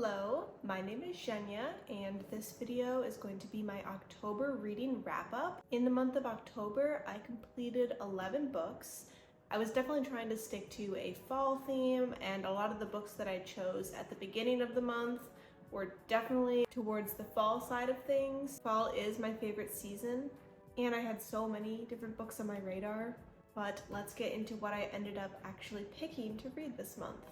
Hello, my name is Zhenya, and this video is going to be my October reading wrap-up. In the month of October, I completed 11 books. I was definitely trying to stick to a fall theme, and a lot of the books that I chose at the beginning of the month were definitely towards the fall side of things. Fall is my favorite season, and I had so many different books on my radar, but let's get into what I ended up actually picking to read this month.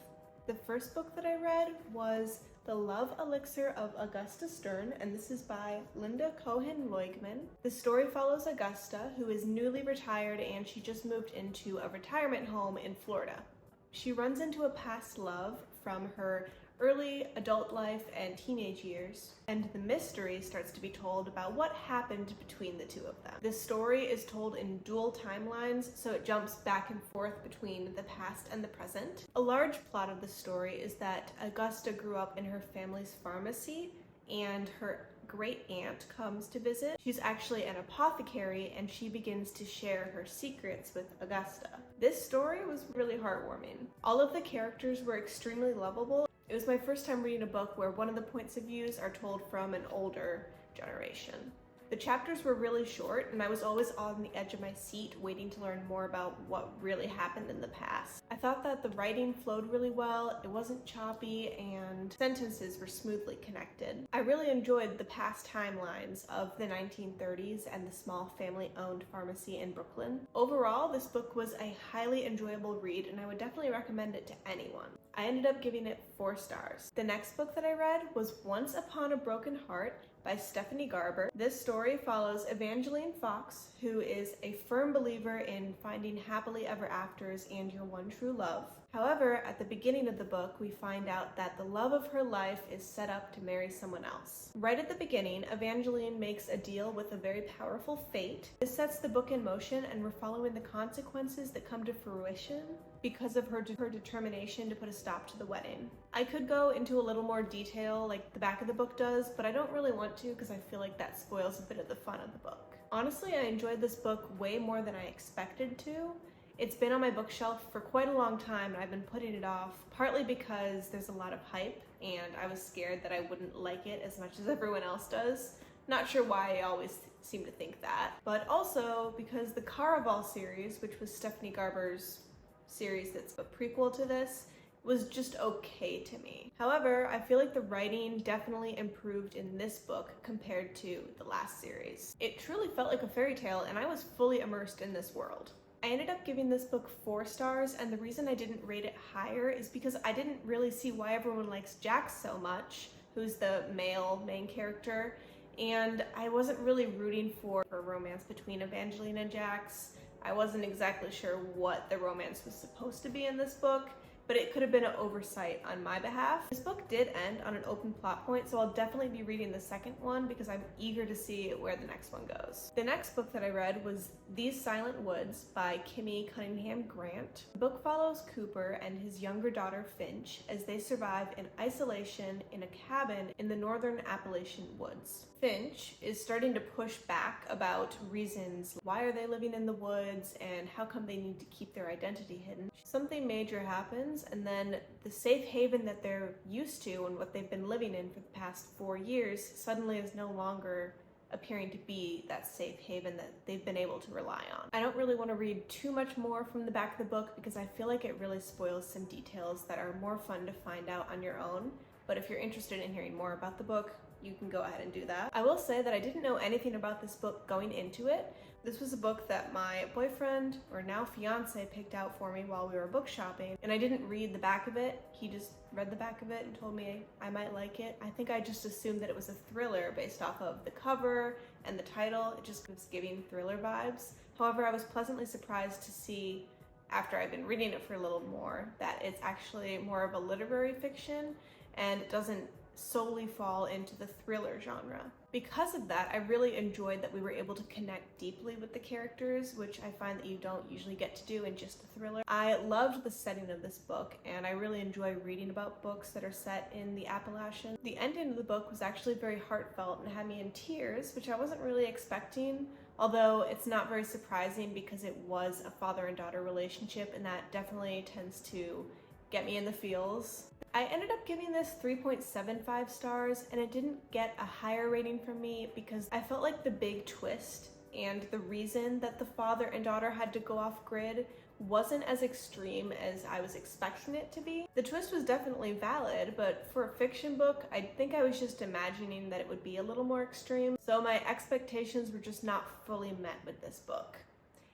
The first book that I read was The Love Elixir of Augusta Stern, and this is by Linda Cohen-Leugman. The story follows Augusta, who is newly retired and she just moved into a retirement home in Florida. She runs into a past love from her early adult life and teenage years, and the mystery starts to be told about what happened between the two of them. This story is told in dual timelines, so it jumps back and forth between the past and the present. A large plot of the story is that Augusta grew up in her family's pharmacy, and her great aunt comes to visit. She's actually an apothecary, and she begins to share her secrets with Augusta. This story was really heartwarming. All of the characters were extremely lovable. It was my first time reading a book where one of the points of views are told from an older generation. The chapters were really short, and I was always on the edge of my seat waiting to learn more about what really happened in the past. I thought that the writing flowed really well, it wasn't choppy, and sentences were smoothly connected. I really enjoyed the past timelines of the 1930s and the small family-owned pharmacy in Brooklyn. Overall, this book was a highly enjoyable read, and I would definitely recommend it to anyone. I ended up giving it 4 stars. The next book that I read was Once Upon a Broken Heart by Stephanie Garber. This story follows Evangeline Fox, who is a firm believer in finding happily ever afters and your one true love. However, at the beginning of the book, we find out that the love of her life is set up to marry someone else. Right at the beginning, Evangeline makes a deal with a very powerful fate. This sets the book in motion, and we're following the consequences that come to fruition because of her determination to put a stop to the wedding. I could go into a little more detail like the back of the book does, but I don't really want to because I feel like that spoils a bit of the fun of the book. Honestly, I enjoyed this book way more than I expected to. It's been on my bookshelf for quite a long time, and I've been putting it off, partly because there's a lot of hype, and I was scared that I wouldn't like it as much as everyone else does. Not sure why I always seem to think that, but also because the Caraval series, which was Stephanie Garber's series that's a prequel to this, was just okay to me. However, I feel like the writing definitely improved in this book compared to the last series. It truly felt like a fairy tale, and I was fully immersed in this world. I ended up giving this book 4 stars, and the reason I didn't rate it higher is because I didn't really see why everyone likes Jax so much, who's the male main character, and I wasn't really rooting for a romance between Evangeline and Jax. I wasn't exactly sure what the romance was supposed to be in this book, but it could have been an oversight on my behalf. This book did end on an open plot point, so I'll definitely be reading the second one because I'm eager to see where the next one goes. The next book that I read was These Silent Woods by Kimmy Cunningham Grant. The book follows Cooper and his younger daughter Finch as they survive in isolation in a cabin in the northern Appalachian woods. Finch is starting to push back about reasons why are they living in the woods and how come they need to keep their identity hidden. Something major happens, and then the safe haven that they're used to and what they've been living in for the past 4 years suddenly is no longer appearing to be that safe haven that they've been able to rely on. I don't really want to read too much more from the back of the book because I feel like it really spoils some details that are more fun to find out on your own. But if you're interested in hearing more about the book, you can go ahead and do that. I will say that I didn't know anything about this book going into it. This was a book that my boyfriend, or now fiance, picked out for me while we were book shopping, and I didn't read the back of it. He just read the back of it and told me I might like it. I think I just assumed that it was a thriller based off of the cover and the title. It just was giving thriller vibes. However, I was pleasantly surprised to see, after I've been reading it for a little more, that it's actually more of a literary fiction and it doesn't solely fall into the thriller genre. Because of that, I really enjoyed that we were able to connect deeply with the characters, which I find that you don't usually get to do in just a thriller. I loved the setting of this book, and I really enjoy reading about books that are set in the Appalachians. The ending of the book was actually very heartfelt and had me in tears, which I wasn't really expecting, although it's not very surprising because it was a father and daughter relationship, and that definitely tends to get me in the feels. I ended up giving this 3.75 stars, and it didn't get a higher rating from me because I felt like the big twist and the reason that the father and daughter had to go off grid wasn't as extreme as I was expecting it to be. The twist was definitely valid, but for a fiction book, I think I was just imagining that it would be a little more extreme, so my expectations were just not fully met with this book.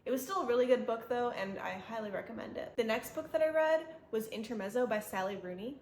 It was still a really good book though, and I highly recommend it. The next book that I read was Intermezzo by Sally Rooney.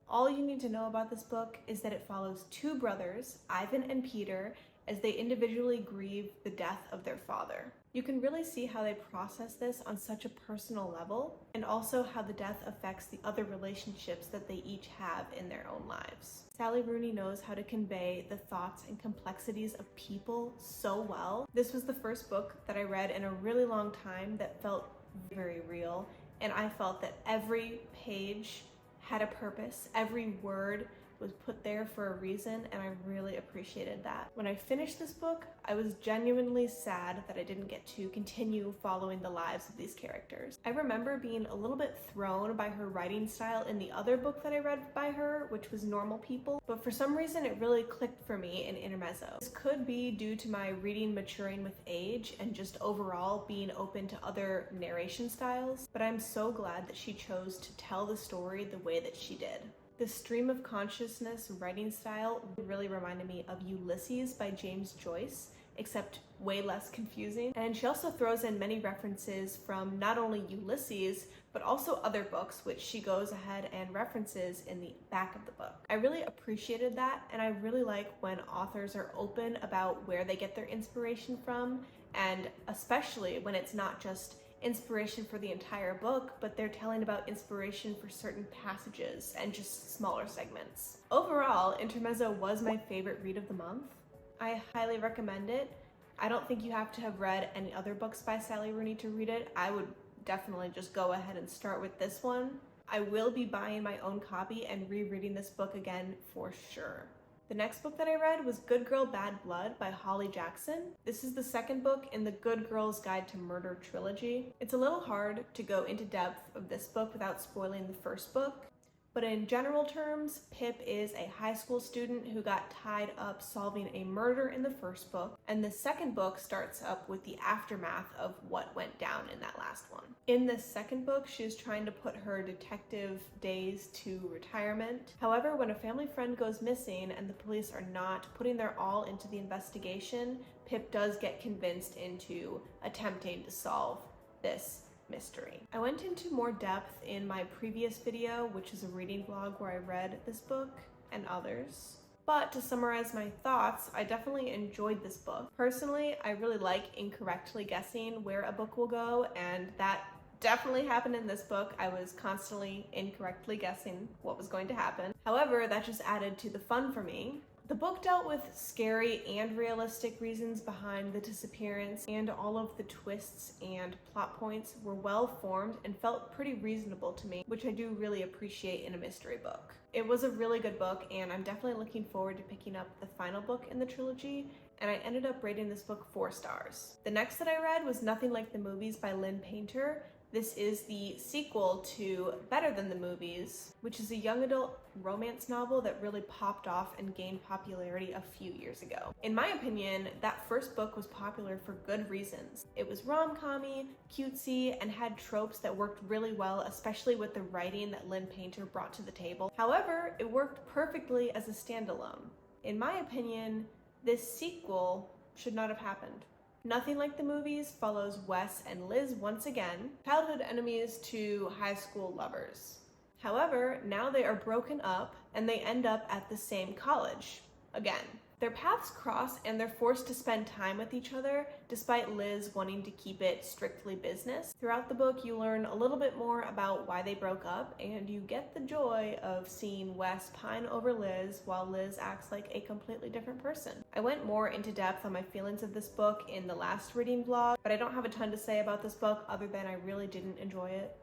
All you need to know about this book is that it follows two brothers, Ivan and Peter, as they individually grieve the death of their father. You can really see how they process this on such a personal level, and also how the death affects the other relationships that they each have in their own lives. Sally Rooney knows how to convey the thoughts and complexities of people so well. This was the first book that I read in a really long time that felt very real, and I felt that every page had a purpose, every word was put there for a reason, and I really appreciated that. When I finished this book, I was genuinely sad that I didn't get to continue following the lives of these characters. I remember being a little bit thrown by her writing style in the other book that I read by her, which was Normal People, but for some reason it really clicked for me in Intermezzo. This could be due to my reading maturing with age and just overall being open to other narration styles, but I'm so glad that she chose to tell the story the way that she did. The stream of consciousness writing style really reminded me of Ulysses by James Joyce, except way less confusing. And she also throws in many references from not only Ulysses, but also other books, which she goes ahead and references in the back of the book. I really appreciated that, and I really like when authors are open about where they get their inspiration from, and especially when it's not just inspiration for the entire book, but they're telling about inspiration for certain passages and just smaller segments. Overall, Intermezzo was my favorite read of the month. I highly recommend it. I don't think you have to have read any other books by Sally Rooney to read it. I would definitely just go ahead and start with this one. I will be buying my own copy and rereading this book again for sure. The next book that I read was Good Girl, Bad Blood by Holly Jackson. This is the second book in the Good Girl's Guide to Murder trilogy. It's a little hard to go into depth of this book without spoiling the first book, but in general terms, Pip is a high school student who got tied up solving a murder in the first book, and the second book starts up with the aftermath of what went down in that last one. In this second book, she's trying to put her detective days to retirement. However, when a family friend goes missing and the police are not putting their all into the investigation, Pip does get convinced into attempting to solve this mystery. I went into more depth in my previous video, which is a reading vlog where I read this book and others. But to summarize my thoughts, I definitely enjoyed this book. Personally, I really like incorrectly guessing where a book will go, and that definitely happened in this book. I was constantly incorrectly guessing what was going to happen. However, that just added to the fun for me. The book dealt with scary and realistic reasons behind the disappearance, and all of the twists and plot points were well formed and felt pretty reasonable to me, which I do really appreciate in a mystery book. It was a really good book, and I'm definitely looking forward to picking up the final book in the trilogy, and I ended up rating this book 4 stars. The next that I read was Nothing Like the Movies by Lynn Painter. This is the sequel to Better Than the Movies, which is a young adult romance novel that really popped off and gained popularity a few years ago. In my opinion, that first book was popular for good reasons. It was rom-com-y, cutesy, and had tropes that worked really well, especially with the writing that Lynn Painter brought to the table. However, it worked perfectly as a standalone. In my opinion, this sequel should not have happened. Nothing Like the Movies follows Wes and Liz once again, childhood enemies to high school lovers. However, now they are broken up and they end up at the same college again. Their paths cross and they're forced to spend time with each other, despite Liz wanting to keep it strictly business. Throughout the book, you learn a little bit more about why they broke up, and you get the joy of seeing Wes pine over Liz while Liz acts like a completely different person. I went more into depth on my feelings of this book in the last reading vlog, but I don't have a ton to say about this book other than I really didn't enjoy it,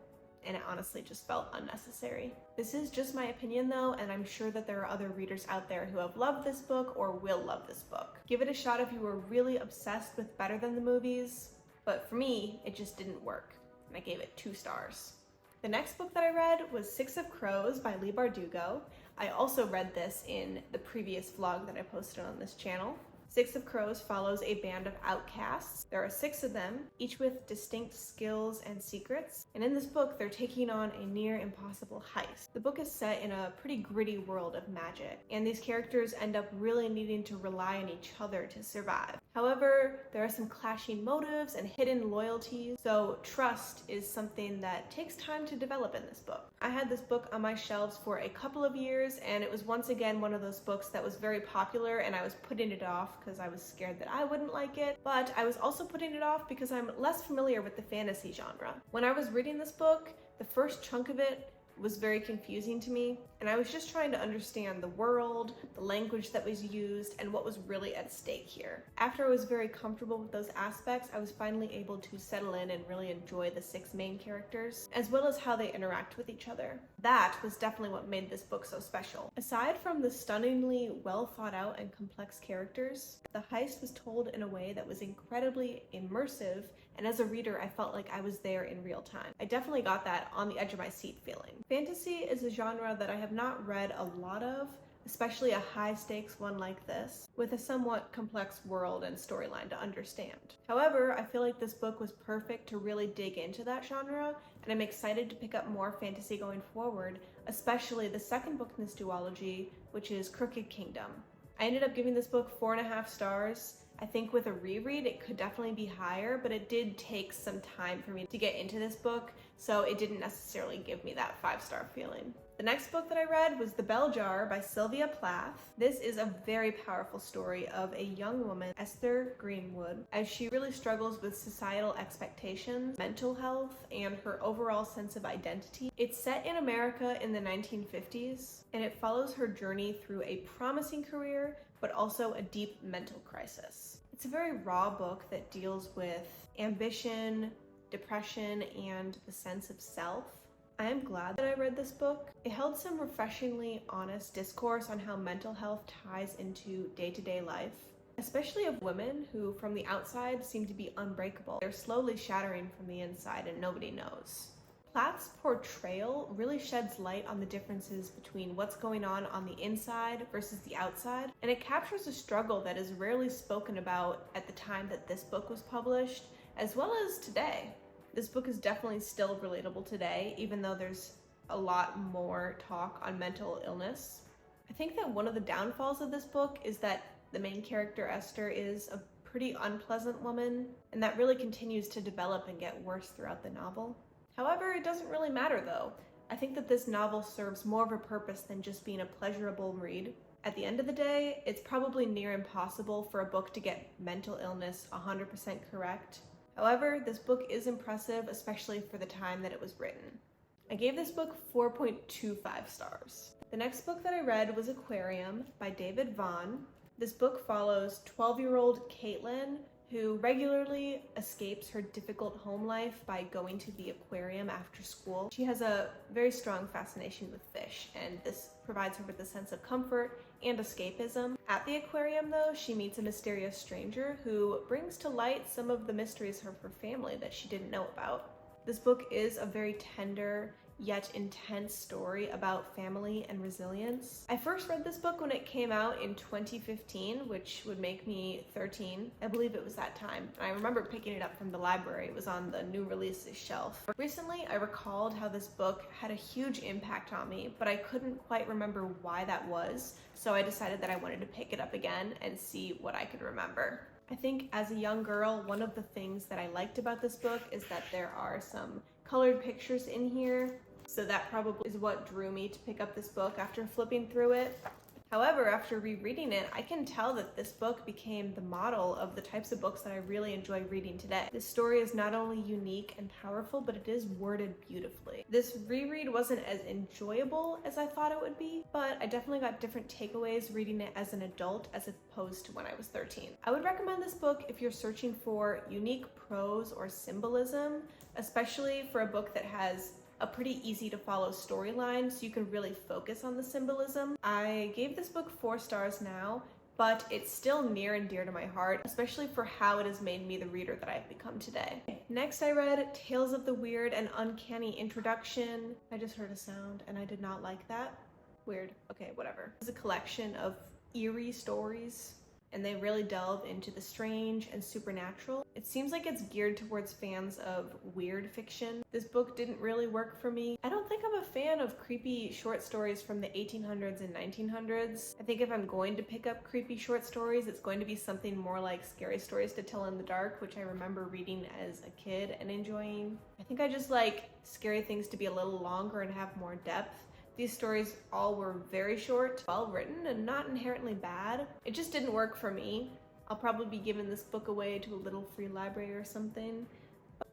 and it honestly just felt unnecessary. This is just my opinion though, and I'm sure that there are other readers out there who have loved this book or will love this book. Give it a shot if you were really obsessed with Better Than the Movies, but for me, it just didn't work, and I gave it 2 stars. The next book that I read was Six of Crows by Leigh Bardugo. I also read this in the previous vlog that I posted on this channel. Six of Crows follows a band of outcasts. There are 6 of them, each with distinct skills and secrets. And in this book, they're taking on a near impossible heist. The book is set in a pretty gritty world of magic, and these characters end up really needing to rely on each other to survive. However, there are some clashing motives and hidden loyalties, so trust is something that takes time to develop in this book. I had this book on my shelves for a couple of years, and it was once again one of those books that was very popular, and I was putting it off because I was scared that I wouldn't like it, but I was also putting it off because I'm less familiar with the fantasy genre. When I was reading this book, the first chunk of it was very confusing to me, and I was just trying to understand the world, the language that was used, and what was really at stake here. After I was very comfortable with those aspects, I was finally able to settle in and really enjoy the 6 main characters, as well as how they interact with each other. That was definitely what made this book so special. Aside from the stunningly well thought out and complex characters, the heist was told in a way that was incredibly immersive, and as a reader, I felt like I was there in real time. I definitely got that on the edge of my seat feeling. Fantasy is a genre that I have not read a lot of, especially a high-stakes one like this, with a somewhat complex world and storyline to understand. However, I feel like this book was perfect to really dig into that genre, and I'm excited to pick up more fantasy going forward, especially the second book in this duology, which is Crooked Kingdom. I ended up giving this book 4.5 stars. I think with a reread, it could definitely be higher, but it did take some time for me to get into this book, so it didn't necessarily give me that 5-star feeling. The next book that I read was The Bell Jar by Sylvia Plath. This is a very powerful story of a young woman, Esther Greenwood, as she really struggles with societal expectations, mental health, and her overall sense of identity. It's set in America in the 1950s, and it follows her journey through a promising career, but also a deep mental crisis. It's a very raw book that deals with ambition, depression, and the sense of self. I am glad that I read this book. It held some refreshingly honest discourse on how mental health ties into day-to-day life, especially of women who from the outside seem to be unbreakable. They're slowly shattering from the inside and nobody knows. Plath's portrayal really sheds light on the differences between what's going on the inside versus the outside, and it captures a struggle that is rarely spoken about at the time that this book was published, as well as today. This book is definitely still relatable today, even though there's a lot more talk on mental illness. I think that one of the downfalls of this book is that the main character, Esther, is a pretty unpleasant woman, and that really continues to develop and get worse throughout the novel. However, it doesn't really matter though. I think that this novel serves more of a purpose than just being a pleasurable read. At the end of the day, it's probably near impossible for a book to get mental illness 100% correct. However, this book is impressive, especially for the time that it was written. I gave this book 4.25 stars. The next book that I read was Aquarium by David Vaughn. This book follows 12-year-old Caitlin, who regularly escapes her difficult home life by going to the aquarium after school. She has a very strong fascination with fish, and this provides her with a sense of comfort and escapism. At the aquarium, though, she meets a mysterious stranger who brings to light some of the mysteries of her family that she didn't know about. This book is a very tender yet intense story about family and resilience. I first read this book when it came out in 2015, which would make me 13. I believe it was that time. I remember picking it up from the library. It was on the new releases shelf. Recently, I recalled how this book had a huge impact on me, but I couldn't quite remember why that was, so I decided that I wanted to pick it up again and see what I could remember. I think as a young girl, one of the things that I liked about this book is that there are some colored pictures in here. So that probably is what drew me to pick up this book after flipping through it. However, after rereading it, I can tell that this book became the model of the types of books that I really enjoy reading today. This story is not only unique and powerful, but it is worded beautifully. This reread wasn't as enjoyable as I thought it would be, but I definitely got different takeaways reading it as an adult as opposed to when I was 13. I would recommend this book if you're searching for unique prose or symbolism, especially for a book that has a pretty easy to follow storyline, so you can really focus on the symbolism. I gave this book 4 stars now, but it's still near and dear to my heart, especially for how it has made me the reader that I've become today. Next, I read Tales of the Weird and Uncanny Introduction. I just heard a sound and I did not like that. Weird. Okay, whatever. It's a collection of eerie stories, and they really delve into the strange and supernatural. It seems like it's geared towards fans of weird fiction. This book didn't really work for me. I don't think I'm a fan of creepy short stories from the 1800s and 1900s. I think if I'm going to pick up creepy short stories, it's going to be something more like Scary Stories to Tell in the Dark, which I remember reading as a kid and enjoying. I think I just like scary things to be a little longer and have more depth. These stories all were very short, well written, and not inherently bad. It just didn't work for me. I'll probably be giving this book away to a little free library or something,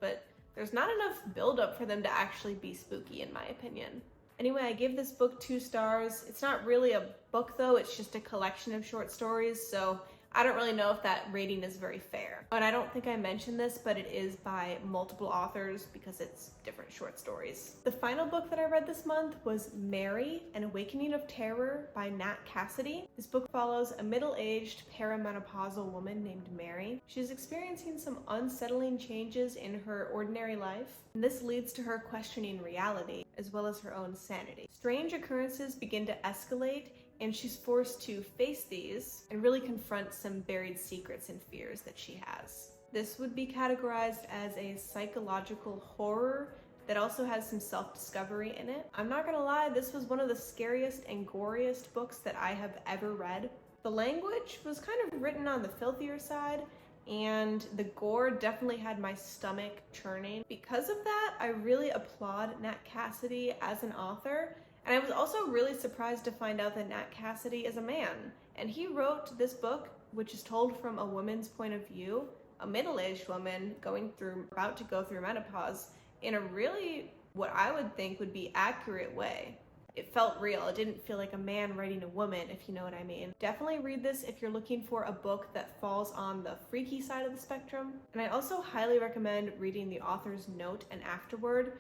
but there's not enough build-up for them to actually be spooky in my opinion. Anyway, I gave this book 2 stars. It's not really a book though, it's just a collection of short stories, so I don't really know if that rating is very fair. And I don't think I mentioned this, but it is by multiple authors because it's different short stories. The final book that I read this month was Mary, An Awakening of Terror by Nat Cassidy. This book follows a middle-aged perimenopausal woman named Mary. She's experiencing some unsettling changes in her ordinary life, and this leads to her questioning reality as well as her own sanity. Strange occurrences begin to escalate, and she's forced to face these and really confront some buried secrets and fears that she has. This would be categorized as a psychological horror that also has some self-discovery in it. I'm not gonna lie, this was one of the scariest and goriest books that I have ever read. The language was kind of written on the filthier side, and the gore definitely had my stomach churning. Because of that, I really applaud Nat Cassidy as an author. And I was also really surprised to find out that Nat Cassidy is a man. And he wrote this book, which is told from a woman's point of view, a middle-aged woman about to go through menopause, in a really, what I would think would be accurate way. It felt real. It didn't feel like a man writing a woman, if you know what I mean. Definitely read this if you're looking for a book that falls on the freaky side of the spectrum. And I also highly recommend reading the author's note and afterword.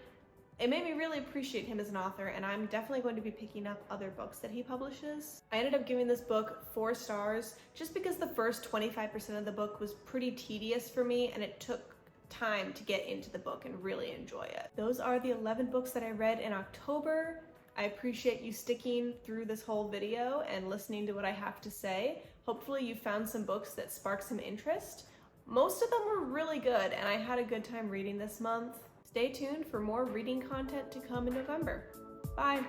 It made me really appreciate him as an author, and I'm definitely going to be picking up other books that he publishes. I ended up giving this book 4 stars just because the first 25% of the book was pretty tedious for me, and it took time to get into the book and really enjoy it. Those are the 11 books that I read in October. I appreciate you sticking through this whole video and listening to what I have to say. Hopefully you found some books that spark some interest. Most of them were really good, and I had a good time reading this month. Stay tuned for more reading content to come in November. Bye!